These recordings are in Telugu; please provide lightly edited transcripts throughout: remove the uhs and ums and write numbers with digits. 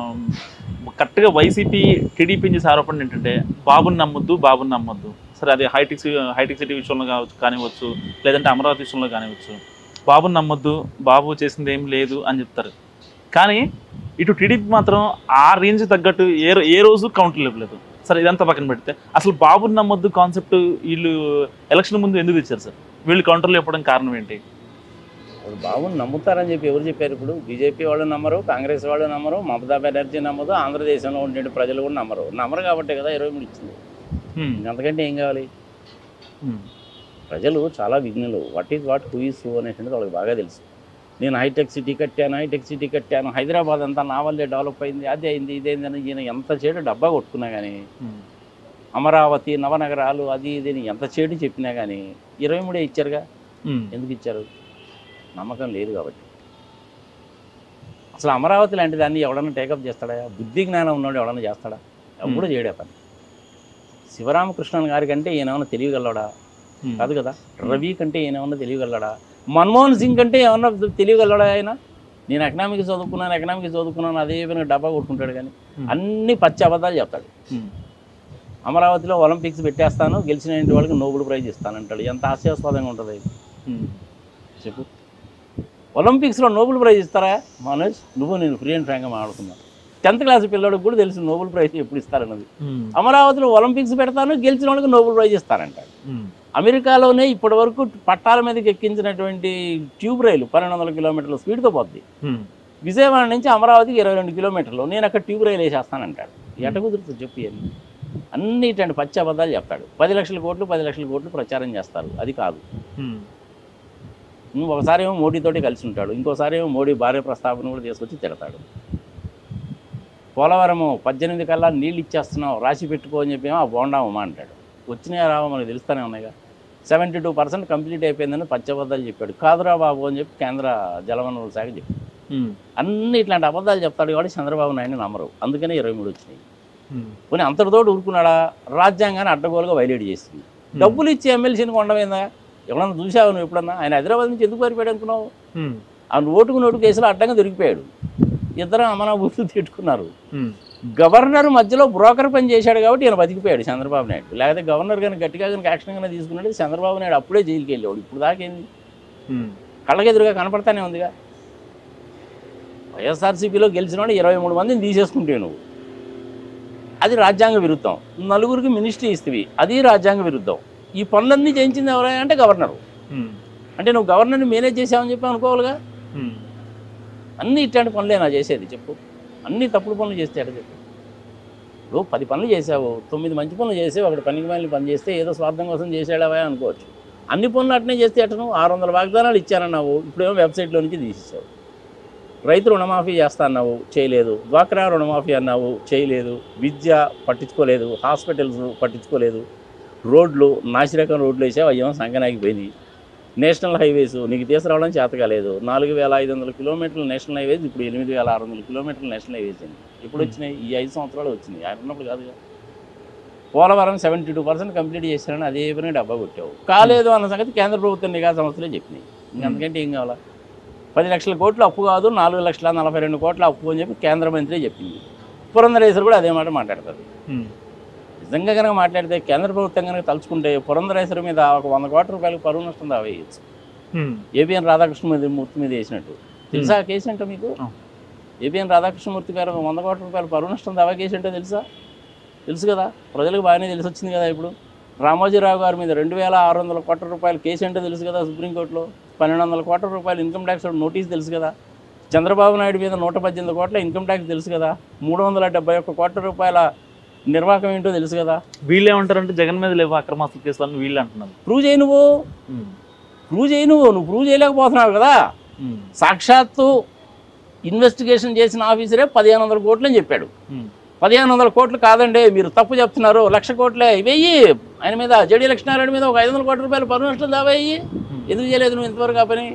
ఆహ్, కరెక్ట్‌గా వైసీపీ, టీడీపీ చేసే ఆరోపణలు ఏంటంటే బాబుని నమ్మొద్దు, బాబుని నమ్మొద్దు. సరే అది హైటెక్ సిటీ విషయంలో కానివ్వచ్చు, లేదంటే అమరావతి విషయంలో కానివ్వచ్చు. బాబుని నమ్మొద్దు, బాబు చేసింది ఏమి లేదు అని చెప్తారు. కానీ ఇటు టీడీపీ మాత్రం ఆ రేంజ్ తగ్గట్టు ఏ రోజు కౌంటర్‌లు ఇవ్వలేదు. సరే ఇదంతా పక్కన పెడితే అసలు బాబుని నమ్మొద్దు కాన్సెప్ట్ వీళ్ళు ఎలక్షన్ ముందు ఎందుకు తెచ్చారు సార్? వీళ్ళు కౌంటర్‌లు ఇవ్వడానికి కారణం ఏంటి? ఇప్పుడు బాబుని నమ్ముతారని చెప్పి ఎవరు చెప్పారు? ఇప్పుడు బీజేపీ వాళ్ళు నమ్మరు, కాంగ్రెస్ వాళ్ళు నమ్మరు, మమతా బెనర్జీ నమ్మదు, ఆంధ్రదేశంలో ఉండే ప్రజలు కూడా నమ్మరు. నమ్మరు కాబట్టే కదా 23 ఇచ్చింది. హ్మ్. అంతకంటే ఏం కావాలి? హ్మ్. ప్రజలు చాలా విఘ్నులు. What is what, who is who అనేటువంటిది వాళ్ళకి బాగా తెలుసు. నేను హైటెక్ సిటీ కట్టాను, హైదరాబాద్ అంతా నా వల్లే డెవలప్ అయింది, అది అయింది, ఇదైంది అని ఈయన ఎంత చేడు డబ్బా కొట్టుకున్నా కానీ, అమరావతి నవనగరాలు అది ఇది అని ఎంత చేడు చెప్పినా కానీ 23 ఇచ్చారుగా. ఎందుకు ఇచ్చారు? నమ్మకం లేదు కాబట్టి. అసలు అమరావతి లాంటి దాన్ని ఎవడన్నా టేకప్ చేస్తాడా? బుద్ధి జ్ఞానం ఉన్నాడు ఎవడన్నా చేస్తాడా? ఎవడు చేయడే పని. శివరామకృష్ణన్ గారి కంటే ఈయనేమన్నా తెలియగలడా? కాదు కదా. రవి కంటే ఈయనేమన్నా తెలియగలడా? మన్మోహన్ సింగ్ కంటే ఏమన్నా తెలియగలడా ఆయన? నేను ఎకనామిక్స్ చదువుకున్నాను అదే పని డబ్బా కొట్టుకుంటాడు. కానీ అన్ని పచ్చి అబద్ధాలు చెప్తాడు. అమరావతిలో ఒలింపిక్స్ పెట్టేస్తాను, గెలిచిన ఇంటి వాళ్ళకి నోబెల్ ప్రైజ్ ఇస్తానంటాడు. ఎంత హాస్యాస్పదంగా ఉంటుంది చెప్పు. ఒలింపిక్స్లో నోబెల్ ప్రైజ్ ఇస్తారా మనోజ్? నేను ఫ్రీ అండ్ ఫ్రాంక్గా మాట్లాడుతున్నాను. 10th క్లాస్ పిల్లడికి కూడా తెలుసు నోబెల్ ప్రైజ్ ఎప్పుడు ఇస్తారన్నది. అమరావతిలో ఒలింపిక్స్ పెడతాను, గెలిచిన వాళ్ళకి నోబెల్ ప్రైజ్ ఇస్తారంటాడు. అమెరికాలోనే ఇప్పటి వరకు పట్టాల మీదకి ఎక్కించినటువంటి ట్యూబ్ రైలు 1200 కిలోమీటర్ల స్పీడ్తో పోద్ది. విజయవాడ నుంచి అమరావతికి 22 కిలోమీటర్లు. నేను అక్కడ ట్యూబ్ రైలు వేసేస్తానంటాడు. ఎట కుదురుతుంది చెప్పి? అన్ని ఇట్లాంటి పచ్చి అబద్ధాలు చెప్తాడు. 10 లక్షల కోట్లు ప్రచారం చేస్తారు. అది కాదు. ఒకసారి ఏమో మోడీతోటి కలిసి ఉంటాడు, ఇంకోసారి ఏమో మోడీ భార్య ప్రస్తావన కూడా తీసుకొచ్చి తిడతాడు. పోలవరము 18 కల్లా నీళ్ళు ఇచ్చేస్తున్నావు, రాసి పెట్టుకో అని చెప్పి ఆ బోండామా అంటాడు. వచ్చినాయా రావో మనకు తెలుస్తూనే ఉన్నాయిగా. 72% కంప్లీట్ అయిపోయిందని పచ్చబద్దాలు చెప్పాడు. కాదురా బాబు అని చెప్పి కేంద్ర జలవనరుల శాఖ చెప్పాడు. అన్ని ఇట్లాంటి అబద్ధాలు చెప్తాడు కాబట్టి చంద్రబాబు నాయుడు నమ్మరు. అందుకనే 23 వచ్చినాయి. కొన్ని అంతటితోటి ఊరుకున్నాడా? రాజ్యాంగాన్ని అడ్డగోలుగా వైలేట్ చేసింది. డబ్బులు ఇచ్చి ఎమ్మెల్సీని కొండమైందా? ఎవరన్నా చూసావు నువ్వు ఎప్పుడన్నా? ఆయన హైదరాబాద్ నుంచి ఎందుకు పారిపోయాడు అనుకున్నావు? ఆ నోటు కేసులో అడ్డంగా దొరికిపోయాడు. ఇద్దరు అమనాభూతులు తిట్టుకున్నారు. గవర్నర్ మధ్యలో బ్రోకర్ పని చేశాడు కాబట్టి ఈయన బతికిపోయాడు చంద్రబాబు నాయుడు. లేకపోతే గవర్నర్ కానీ గట్టిగా కానీ యాక్షన్ కానీ తీసుకున్నాడు చంద్రబాబు నాయుడు అప్పుడే జైలుకి వెళ్ళాడు. ఇప్పుడు దాకేంది? కళ్ళకెదురుగా కనపడతానే ఉందిగా. వైఎస్ఆర్సీపీలో గెలిచిన వాడు 23 మందిని తీసేసుకుంటే నువ్వు, అది రాజ్యాంగ విరుద్ధం. 4గురికి మినిస్ట్రీ ఇస్తవి, అది రాజ్యాంగ విరుద్ధం. ఈ పనులన్నీ చేయించింది ఎవరైనా అంటే గవర్నరు. అంటే నువ్వు గవర్నర్ని మేనేజ్ చేసావని చెప్పి అనుకోవాలిగా. అన్నీ ఇట్లాంటి పనులేనా చేసేది చెప్పు? అన్ని తప్పుడు పనులు చేస్తే ఎట్లా చెప్పు? నువ్వు 10 పనులు చేసావు, 9 మంచి పనులు చేసావు, ఒకటి పనికి మాలిన పని చేస్తే ఏదో స్వార్థం కోసం చేసాడావా అనుకోవచ్చు. అన్ని పనులు అట్నే చేస్తే ఎట్టను? 600 వాగ్దానాలు ఇచ్చానన్నావు, ఇప్పుడేమో వెబ్సైట్లో నుంచి తీసేసావు. రైతు రుణమాఫీ చేస్తా అన్నావు, చేయలేదు. డ్వాక్రా రుణమాఫీ అన్నావు, చేయలేదు. విద్య పట్టించుకోలేదు, హాస్పిటల్స్ పట్టించుకోలేదు, రోడ్లు నాసిరకం రోడ్లు వేసావు, అయ్యేమో సంగనాగిపోయింది. నేషనల్ హైవేస్ నీకు తీసుకురావడం చేత కాలేదు. 4500 కిలోమీటర్లు నేషనల్ హైవేస్, ఇప్పుడు 8600 కిలోమీటర్లు నేషనల్ హైవేస్ అండి. ఇప్పుడు వచ్చినాయి? ఈ 5 సంవత్సరాలు వచ్చినాయి. ఆయన ఉన్నప్పుడు కాదుగా. పోలవరం 72% కంప్లీట్ చేశారని అదే పని డబ్బా కొట్టావు. కాలేదు అన్న సంగతి కేంద్ర ప్రభుత్వం నిఘా సంస్థలే చెప్పినాయి. ఇంకంతకంటే ఏం కావాలా? 10 లక్షల కోట్లు అప్పు కాదు, 4,42 కోట్ల అప్పు అని చెప్పి కేంద్ర మంత్రి చెప్పింది. పురంధరేశ్వర్ కూడా అదే మాట మాట్లాడుతుంది. నిజంగా కనుక మాట్లాడితే కేంద్ర ప్రభుత్వం కనుక తలుచుకుంటే పురంధరేశ్వర్ మీద ఒక 100 కోట్ల రూపాయలకు పరువు నష్టం దావా వేయచ్చు. ఏబిఎన్ రాధాకృష్ణమూర్తి మీద వేసినట్టు. తెలుసా కేసు అంటే మీకు? ఏబిఎన్ రాధాకృష్ణమూర్తి గారు 100 కోట్ల రూపాయల పరువు నష్టం దావా కేసు అంటే తెలుసు కదా. ప్రజలకు బాగానే తెలిసి వచ్చింది కదా. ఇప్పుడు రామోజీరావు గారి మీద 2600 కోట్ల రూపాయల కేసు అంటే తెలుసు కదా. సుప్రీంకోర్టులో 1200 కోట్ల రూపాయలు ఇన్కమ్ ట్యాక్స్ నోటీస్ తెలుసు కదా. చంద్రబాబు నాయుడు మీద 118 కోట్ల ఇన్కమ్ ట్యాక్స్ తెలుసు కదా. 371 కోట్ల రూపాయల నిర్వాహకం ఏంటో తెలుసు కదా. వీళ్ళు ఏమంటారంటే జగన్ మీద లేవు అక్రమాస్తుల కేసులు వీళ్ళు అంటున్నారు. ప్రూవ్ చేయి నువ్వు ప్రూవ్ చేయలేకపోతున్నావు కదా. సాక్షాత్తు ఇన్వెస్టిగేషన్ చేసిన ఆఫీసరే 1500 కోట్లు అని చెప్పాడు. 1500 కోట్లు కాదండి, మీరు తప్పు చెప్తున్నారు, 1,00,000 కోట్లే వెయ్యి. ఆయన మీద జడి లక్ష్మీనారాయణ మీద ఒక 500 కోట్ల రూపాయలు పరువు నష్టం దావయ్యి. ఎందుకు చేయలేదు నువ్వు ఇంతవరకు ఆ పని?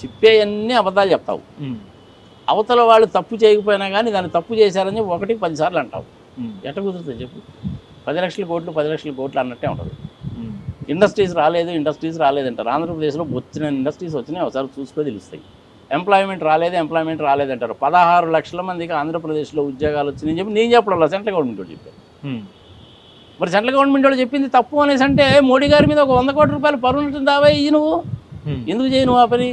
చెప్పేవన్నీ అబద్ధాలు చెప్తావు. అవతల వాళ్ళు తప్పు చేయకపోయినా కానీ దాన్ని తప్పు చేశారని 1కి 10 సార్లు అంటావు. ఎట్ట కుదురుతుంది చెప్పు? 10 లక్షల కోట్లు అన్నట్టే ఉంటుంది. ఇండస్ట్రీస్ రాలేదంటారు. ఆంధ్రప్రదేశ్లో వచ్చిన ఇండస్ట్రీస్ వచ్చినాయి, ఒకసారి చూసుకో తెలుస్తాయి. ఎంప్లాయ్మెంట్ రాలేదంటారు. 16 లక్షల మందికి ఆంధ్రప్రదేశ్లో ఉద్యోగాలు వచ్చినాయని చెప్పి నేను చెప్పడం సెంట్రల్ గవర్నమెంట్ వాళ్ళు చెప్పారు. మరి సెంట్రల్ గవర్నమెంట్ వాళ్ళు చెప్పింది తప్పు అనేసి అంటే మోడీ గారి మీద ఒక 100 కోట్ల రూపాయలు పరువులు దావా ఇయ్యి నువ్వు ఎందుకు చేయి నువ్వు ఆ పని?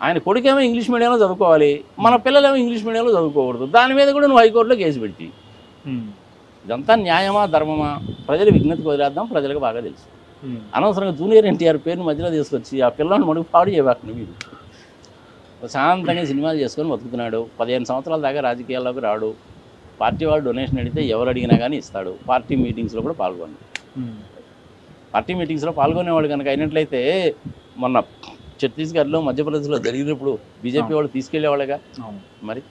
ఆయన కొడుకేమో ఇంగ్లీష్ మీడియంలో చదువుకోవాలి, మన పిల్లలేమో ఇంగ్లీష్ మీడియంలో చదువుకోకూడదు. దాని మీద కూడా నువ్వు హైకోర్టులో కేసు పెట్టి ఇదంతా న్యాయమా ధర్మమా? ప్రజలు విజ్ఞతకు వదిలేద్దాం, ప్రజలకు బాగా తెలుసు. అనవసరంగా జూనియర్ ఎన్టీఆర్ పేరుని మధ్యలో తీసుకొచ్చి ఆ పిల్లని మడుగు పాడు చేయబాకండి. మీరు ప్రశాంతంగా సినిమాలు చేసుకొని బతుకుతున్నాడు. 15 సంవత్సరాల దాకా రాజకీయాల్లోకి రాడు. పార్టీ వాళ్ళు డొనేషన్ అడిగితే ఎవరు అడిగినా కానీ ఇస్తాడు. పార్టీ మీటింగ్స్లో కూడా పాల్గొండు. పార్టీ మీటింగ్స్లో పాల్గొనేవాడు కనుక అయినట్లయితే మొన్న ఛత్తీస్గఢ్లో మధ్యప్రదేశ్లో జరిగినప్పుడు బీజేపీ వాళ్ళు తీసుకెళ్లేవాళ్ళగా మరి